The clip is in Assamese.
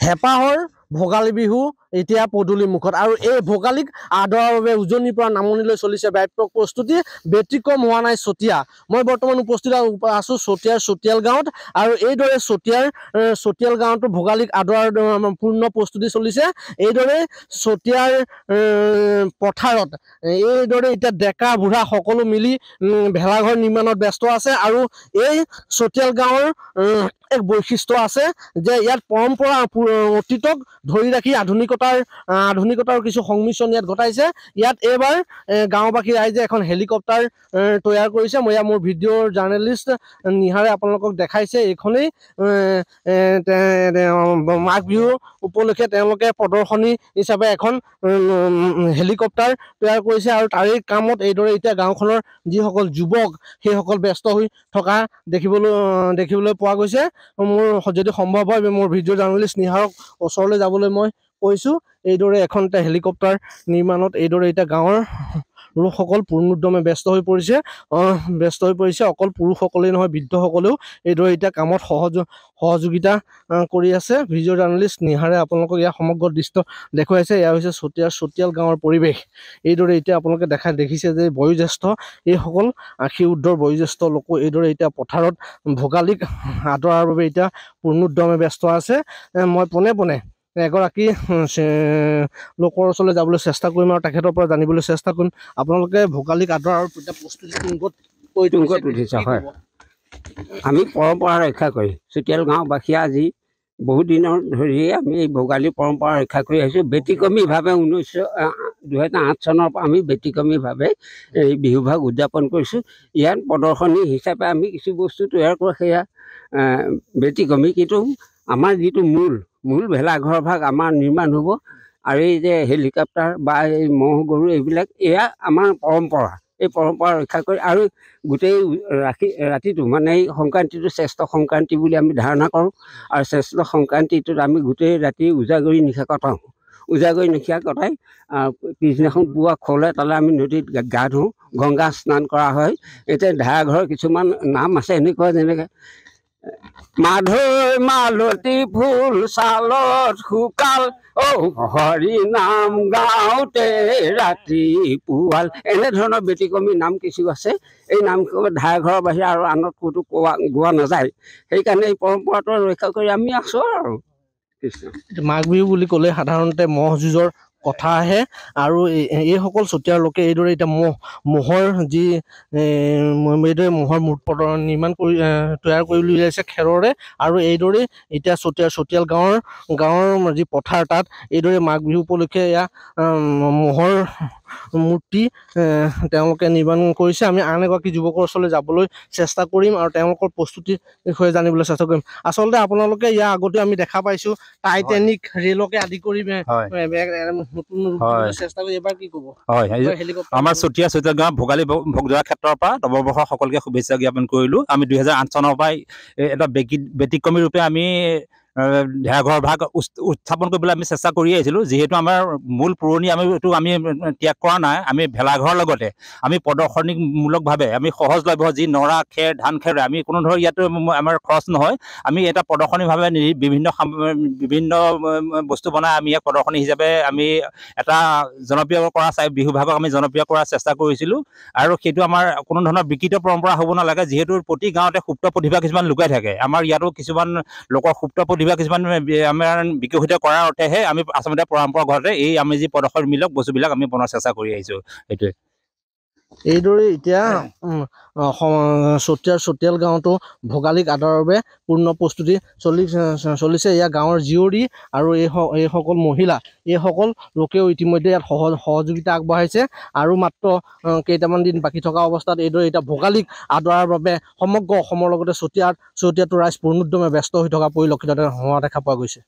হেঁপাহৰ ভোগালী বিহু এতিয়া পদূলি মুখত আৰু এই ভোগালীক আদৰাৰ বাবে উজনিৰ পৰা নামনিলৈ চলিছে ব্যাপক প্ৰস্তুতি ব্যতিক্ৰম হোৱা নাই চতিয়া মই বৰ্তমান উপস্থিত আছো চতিয়াৰ চতিয়াল গাঁৱত আৰু এইদৰে চতিয়াল গাঁৱতো ভোগালীক আদৰাৰ পূৰ্ণ প্ৰস্তুতি চলিছে এইদৰে চতিয়াৰ পথাৰত এইদৰে এতিয়া ডেকা বুঢ়া সকলো মিলি ভেলাঘৰ নিৰ্মাণত ব্যস্ত আছে আৰু এই চতিয়াল গাঁৱৰ এক বৈশিষ্ট্য আছে যে ইয়াত পৰম্পৰা অতীতক ধৰি ৰাখি আধুনিকতাৰ কিছু সংমিশ্ৰণ ইয়াত ঘটাইছে ইয়াত এইবাৰ গাঁওবাসী ৰাইজে এখন হেলিকপ্টাৰ তৈয়াৰ কৰিছে মই মোৰ ভিডিঅ'ৰ জাৰ্নেলিষ্ট নিহাৰে আপোনালোকক দেখাইছে এইখনেই মাঘ বিহু উপলক্ষে তেওঁলোকে প্ৰদৰ্শনী হিচাপে এখন হেলিকপ্টাৰ তৈয়াৰ কৰিছে আৰু তাৰেই কামত এইদৰে এতিয়া গাঁওখনৰ যিসকল যুৱক সেইসকল ব্যস্ত হৈ থকা দেখিবলৈ পোৱা গৈছে মোৰ যদি সম্ভৱ হয় মোৰ ভিডিঅ' জাৰ্নেলিষ্ট নিহাৰক ওচৰলৈ যাবলৈ মই কৈছোঁ এইদৰে এখন হেলিকপ্টাৰ নিৰ্মাণত এইদৰে এতিয়া গাঁৱৰ লোকসকল পূৰ্ণোদ্যমে ব্যস্ত হৈ পৰিছে অকল পুৰুষসকলেই নহয় বৃদ্ধসকলেও এইদৰে এতিয়া কামত সহযোগিতা কৰি আছে ভিডিঅ' জাৰ্নেলিষ্ট নিহাৰে আপোনালোকক ইয়াৰ সমগ্ৰ দৃশ্য দেখুৱাইছে এয়া হৈছে চতিয়াল গাঁৱৰ পৰিৱেশ এইদৰে এতিয়া আপোনালোকে দেখিছে যে বয়োজ্যেষ্ঠ এইসকল 80 ঊৰ্ধৰ বয়োজ্যেষ্ঠ লোক এইদৰে এতিয়া পথাৰত ভোগালীক আদৰাৰ বাবে এতিয়া পূৰ্ণোদ্যমে ব্যস্ত আছে মই পোনে এগৰাকী লোকৰ ওচৰলৈ যাবলৈ চেষ্টা কৰিম আৰু তেখেতৰ পৰা জানিবলৈ চেষ্টা কৰিম আপোনালোকে ভোগালীক আদৰাৰ প্ৰস্তুতি তুংগত উঠিছে হয় আমি পৰম্পৰা ৰক্ষা কৰি চতিয়াল গাঁওবাসী আজি বহুত দিনৰ ধৰি আমি এই ভোগালী পৰম্পৰা ৰক্ষা কৰি আহিছোঁ ব্যতিক্ৰমীভাৱে 2008 চনৰ পৰা আমি ব্যতিক্ৰমীভাৱে এই বিহুভাগ উদযাপন কৰিছোঁ ইয়াত প্ৰদৰ্শনী হিচাপে আমি কিছু বস্তু তৈয়াৰ কৰোঁ সেয়া ব্যতিক্ৰমী কিন্তু আমাৰ যিটো মূল ভেলাঘৰ ভাগ আমাৰ নিৰ্মাণ হ'ব আৰু এই যে হেলিকপ্টাৰ বা এই ম'হ গৰু এইবিলাক এয়া আমাৰ পৰম্পৰা এই পৰম্পৰা ৰক্ষা কৰি আৰু গোটেই ৰাতিটো মানে এই সংক্ৰান্তিটো শ্ৰেষ্ঠ সংক্ৰান্তি বুলি আমি ধাৰণা কৰোঁ আৰু শ্ৰেষ্ঠ সংক্ৰান্তিটোত আমি গোটেই ৰাতি উজাগৰি নিশা কটাই পিছদিনাখন পুৱা খোলে তালে আমি নদীত গা ধুওঁ গংগা স্নান কৰা হয় এতিয়া ধাৰাঘৰ কিছুমান নাম আছে এনেকুৱা যেনেকৈ মাধৈ মালতী ফুল চালত শুকাল হৰি নাম গাওঁতে ৰাতি পুৱাল এনেধৰণৰ ব্যতিক্ৰমী নাম কিছু আছে এই নাম ধাৰাঘৰৰ বাহিৰে আৰু আনত ক'তো গোৱা নাযায় সেইকাৰণে এই পৰম্পৰাটো ৰক্ষা কৰি আমি আছোঁ আৰু মাঘ বিহু বুলি ক'লে সাধাৰণতে ম'হ যুঁজৰ কথা আহে আৰু এইসকল চতিয়াৰ লোকে এইদৰে এতিয়া ম'হৰ যি এইদৰে ম'হৰ মূৰ্তি নিৰ্মাণ কৰি তৈয়াৰ কৰি উলিয়াইছে খেৰৰে আৰু এইদৰে এতিয়া চতিয়াল গাঁৱৰ যি পথাৰ তাত এইদৰে মাঘ বিহু উপলক্ষে এয়া ম'হৰ মূৰ্তি তেওঁলোকে নিৰ্মাণ কৰিছে আমি আন এগৰাকী যুৱকৰ ওচৰলৈ যাবলৈ চেষ্টা কৰিম আৰু তেওঁলোকৰ প্ৰস্তুতিৰ বিষয়ে জানিবলৈ চেষ্টা কৰিম আচলতে আপোনালোকে ইয়াৰ আগতে আমি দেখা পাইছোঁ টাইটেনিক ৰেলকে আদি কৰি নতুন চেষ্টা কৰি এবাৰ কি ক'ব আমাৰ চতিয়াল গাঁৱৰ ভোগালী ভোগ ধৰাৰ ক্ষেত্ৰৰ পৰা নৱবৰ্ষৰ সকলোকে শুভেচ্ছা জ্ঞাপন কৰিলোঁ আমি 2008 চনৰ পৰাই এটা ব্যতিক্ৰমী ৰূপে আমি ঢেৰাঘৰ ভাগ উত্থাপন কৰিবলৈ আমি চেষ্টা কৰি আহিছিলোঁ যিহেতু আমাৰ মূল পুৰণি আমি ত্যাগ কৰা নাই আমি ভেলাঘৰৰ লগতে আমি প্ৰদৰ্শনীমূলকভাৱে আমি সহজলভ্য যি নৰা খেৰ ধান খেৰ আমি কোনো ধৰণৰ ইয়াতো আমাৰ খৰচ নহয় আমি এটা প্ৰদৰ্শনীভাৱে বিভিন্ন বস্তু বনাই আমি ইয়াক প্ৰদৰ্শনী হিচাপে আমি এটা জনপ্ৰিয় কৰা বিহুভাগক আমি জনপ্ৰিয় কৰাৰ চেষ্টা কৰিছিলোঁ আৰু সেইটো আমাৰ কোনো ধৰণৰ বিকৃত পৰম্পৰা হ'ব নালাগে যিহেতু প্ৰতি গাঁৱতে সুপ্ত প্ৰতিভা কিছুমান লুকাই থাকে আমাৰ ইয়াতো কিছুমান লোকৰ সুপ্ত প্ৰতিভা কিছুমান আমাৰ বিকশিত কৰাৰ অৰ্থেহে আমি আচলতে পৰম্পৰাগতে এই আমি যি প্ৰদৰ্শনীমূলক বস্তুবিলাক আমি বনোৱাৰ চেষ্টা কৰি আহিছোঁ সেইটোৱে এইদৰে এতিয়া চতিয়াল গাঁৱতো ভোগালীক আদৰাৰ বাবে পূৰ্ণ প্ৰস্তুতি চলিছে ইয়াৰ গাঁৱৰ জীয়ৰী আৰু এইসকল মহিলা এইসকল লোকেও ইতিমধ্যে ইয়াত সহযোগিতা আগবঢ়াইছে আৰু মাত্ৰ কেইটামান দিন বাকী থকা অৱস্থাত এইদৰে এতিয়া ভোগালীক আদৰাৰ বাবে সমগ্ৰ অসমৰ লগতে চতিয়াতো ৰাইজ পূৰ্ণোদ্যমে ব্যস্ত হৈ থকা পৰিলক্ষিত হোৱা দেখা পোৱা গৈছে।